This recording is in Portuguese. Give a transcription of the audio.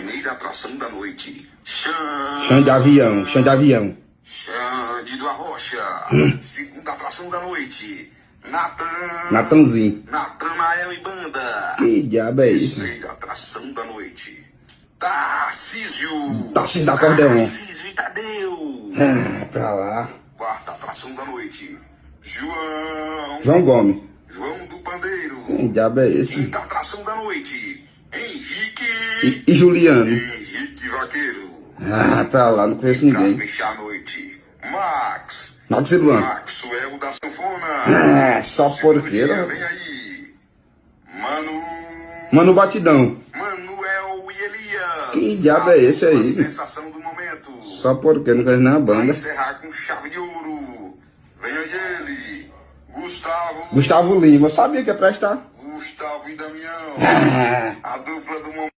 primeira atração da noite. Xande Avião, Xande Avião. Xande do Arrocha. Segunda atração da noite. Natanzinho. Natanael e Banda. Que diabo é isso? Terceira atração da noite. Tarcísio. Tarcísio da acordeon. Tarcísio e Tadeu. Pra lá. Quarta atração da noite. João. João Gomes. João do Pandeiro. Que diabo é esse? Quinta atração da noite. Henrique. E Juliano. Henrique Vaqueiro. Pra lá, não conheço Pra ninguém. fechar a noite. Max. Max e Luan. Maxwell da Sanfona. Só Segundo porqueira. dia, vem aí. Mano Batidão. Manuel e Elias. Que diabo é esse aí? A sensação do momento. Só porque não conheço nem a Vai banda. encerrar com chave de ouro. Vem aí ele. Gustavo. Gustavo Lima. Eu sabia que ia prestar. Gustavo e Damião. A dupla do momento.